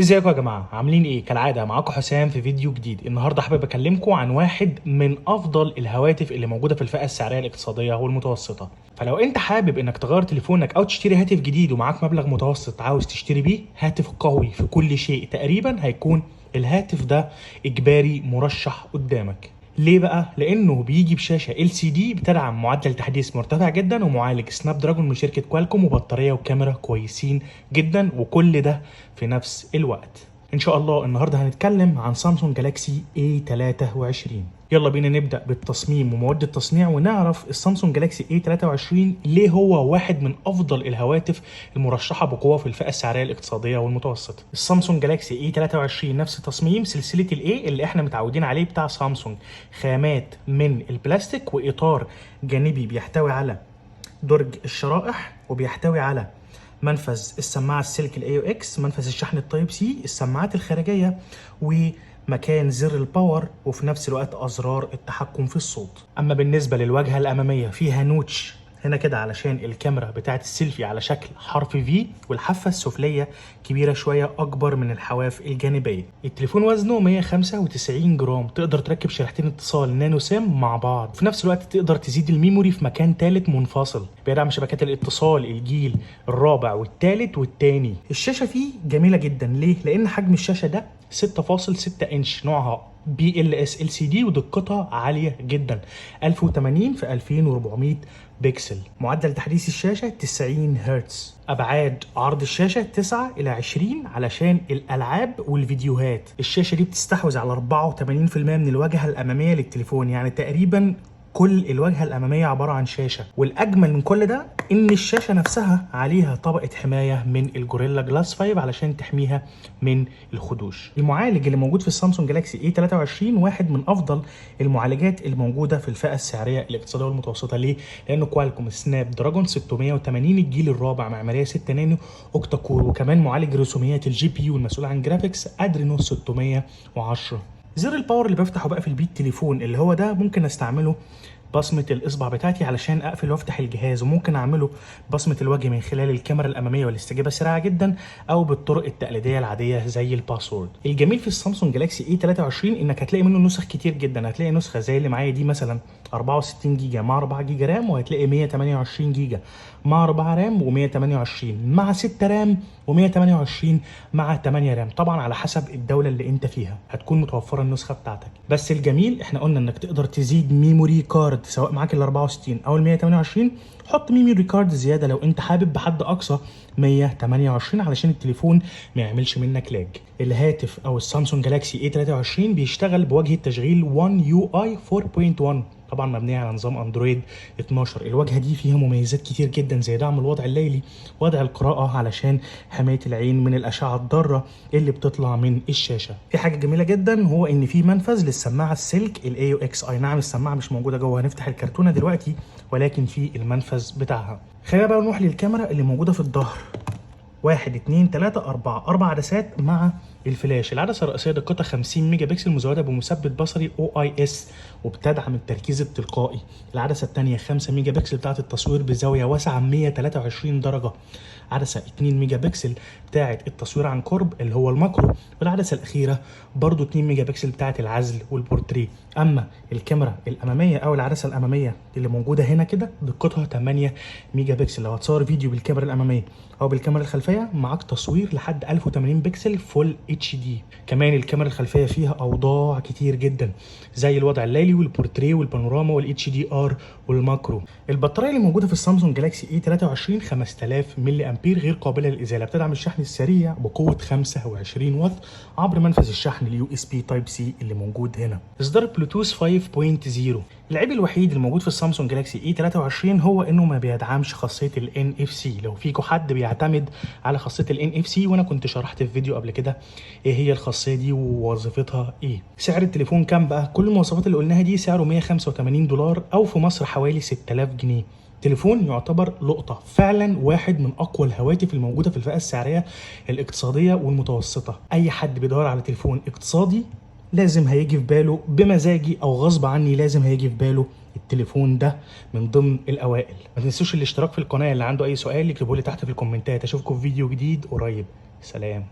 ازيكم يا جماعه؟ عاملين ايه؟ كالعاده معاكم حسام في فيديو جديد. النهارده حابب اكلمكم عن واحد من افضل الهواتف اللي موجوده في الفئه السعريه الاقتصاديه والمتوسطه. فلو انت حابب انك تغير تليفونك او تشتري هاتف جديد ومعاك مبلغ متوسط عاوز تشتري بيه هاتف قوي في كل شيء تقريبا، هيكون الهاتف ده اجباري مرشح قدامك. ليه بقى؟ لانه بيجي بشاشه LCD بتدعم معدل تحديث مرتفع جدا ومعالج سناب دراجون من شركه كوالكوم وبطاريه وكاميرا كويسين جدا، وكل ده في نفس الوقت. ان شاء الله النهارده هنتكلم عن سامسونج جالاكسي A23. يلا بينا نبدا بالتصميم ومواد التصنيع ونعرف السامسونج جالاكسي A23 ليه هو واحد من افضل الهواتف المرشحه بقوه في الفئه السعريه الاقتصاديه والمتوسطه. السامسونج جالاكسي A23 نفس تصميم سلسله الاي اللي احنا متعودين عليه بتاع سامسونج، خامات من البلاستيك واطار جانبي بيحتوي على درج الشرائح وبيحتوي على منفذ السماعه السلك الاي او اكس، منفذ الشحن التايب سي، السماعات الخارجيه، ومكان زر الباور، وفي نفس الوقت ازرار التحكم في الصوت. اما بالنسبه للواجهه الاماميه فيها نوتش هنا كده علشان الكاميرا بتاعت السيلفي على شكل حرف في، والحافه السفليه كبيره شويه اكبر من الحواف الجانبيه. التليفون وزنه 195 جرام، تقدر تركب شريحتين اتصال نانو سيم مع بعض، في نفس الوقت تقدر تزيد الميموري في مكان ثالث منفصل، بيدعم شبكات الاتصال الجيل الرابع والثالث والثاني. الشاشه فيه جميله جدا، ليه؟ لان حجم الشاشه ده 6.6 انش، نوعها BLS LCD ودقتها عاليه جدا، 1080 في 2400 بكسل. معدل تحديث الشاشه 90 هرتز. ابعاد عرض الشاشه 9 الى 20 علشان الالعاب والفيديوهات. الشاشه دي بتستحوذ على 84% من الواجهه الاماميه للتليفون، يعني تقريبا كل الواجهه الاماميه عباره عن شاشه. والاجمل من كل ده ان الشاشه نفسها عليها طبقه حمايه من الجوريلا جلاس 5 علشان تحميها من الخدوش. المعالج اللي موجود في السامسونج جالاكسي A23 واحد من افضل المعالجات اللي موجوده في الفئه السعريه الاقتصاديه والمتوسطه. ليه؟ لانه كوالكوم سناب دراجون 680 الجيل الرابع، معماريه 6 نانو اوكتا كور، وكمان معالج رسوميات الجي بي يو المسؤول عن جرافيكس ادرينو 610. زر الباور اللي بفتحه بقى في البيت تليفون اللي هو ده ممكن استعمله بصمة الإصبع بتاعتي علشان أقفل وأفتح الجهاز، وممكن أعمله بصمة الوجه من خلال الكاميرا الأمامية والاستجابة سريعة جدا، أو بالطرق التقليدية العادية زي الباسورد. الجميل في السامسونج جالاكسي A23 إنك هتلاقي منه نسخ كتير جدا، هتلاقي نسخة زي اللي معايا دي مثلا 64 جيجا مع 4 جيجا رام، وهتلاقي 128 جيجا مع 4 رام و128 مع 6 رام و128 مع 8 رام، طبعا على حسب الدولة اللي انت فيها هتكون متوفرة النسخة بتاعتك. بس الجميل احنا قلنا انك تقدر تزيد ميموري كارد سواء معاك ال 64 او ال 128، حط ميموري كارد زيادة لو انت حابب بحد اقصى 128 علشان التليفون ما يعملش منك لاج. الهاتف او السامسونج جالاكسي A23 بيشتغل بواجهة تشغيل One UI 4.1، طبعا مبنيه على نظام اندرويد 12. الواجهه دي فيها مميزات كتير جدا زي دعم الوضع الليلي، وضع القراءه علشان حمايه العين من الاشعه الضاره اللي بتطلع من الشاشه. في حاجه جميله جدا هو ان في منفذ للسماعه السلك الاي او اكس. اي نعم السماعه مش موجوده جوه، هنفتح الكرتونه دلوقتي، ولكن في المنفذ بتاعها. خلينا بقى نروح للكاميرا اللي موجوده في الظهر. 1 2 3 4 4 عدسات مع الفلاش. العدسه الرئيسيه دقتها 50 ميجا بكسل مزوده بمثبت بصري OIS وبتدعم التركيز التلقائي. العدسه الثانيه 5 ميجا بكسل بتاعه التصوير بزاويه واسعه 123 درجه. عدسه 2 ميجا بكسل بتاعه التصوير عن قرب اللي هو الماكرو، والعدسه الاخيره برضو 2 ميجا بكسل بتاعه العزل والبورتريه. اما الكاميرا الاماميه او العدسه الاماميه اللي موجوده هنا كده دقتها 8 ميجا بكسل. لو هتصور فيديو بالكاميرا الاماميه او بالكاميرا الخلفيه معاك تصوير لحد 1080 بكسل فول اتش دي. كمان الكاميرا الخلفيه فيها اوضاع كتير جدا زي الوضع الليلي والبورتريه والبانوراما والاتش دي ار والماكرو. البطاريه اللي موجوده في السامسونج جالاكسي A23 5000 ملي امبير غير قابله للازاله، بتدعم الشحن السريع بقوه 25 واط عبر منفذ الشحن اليو اس بي تايب سي اللي موجود هنا. اصدار بلوتوث 5.0. العيب الوحيد اللي موجود في السامسونج جالاكسي A23 هو انه ما بيدعمش خاصيه ال NFC. لو فيكم حد بيعتمد على خاصيه ال NFC، وانا كنت شرحت في فيديو قبل كده ايه هي الخاصيه دي ووظيفتها ايه. سعر التليفون كام بقى؟ كل المواصفات اللي قلناها دي سعره 185 دولار او في مصر حوالي 6000 جنيه. تليفون يعتبر لقطة، فعلا واحد من أقوى الهواتف الموجودة في الفئة السعرية الاقتصادية والمتوسطة. أي حد بيدور على تليفون اقتصادي لازم هيجي في باله بمزاجي أو غصب عني، لازم هيجي في باله التليفون ده من ضمن الأوائل. ما تنسوش الاشتراك في القناة. اللي عنده أي سؤال يكتبه لي تحت في الكومنتات. أشوفكم في فيديو جديد قريب. سلام.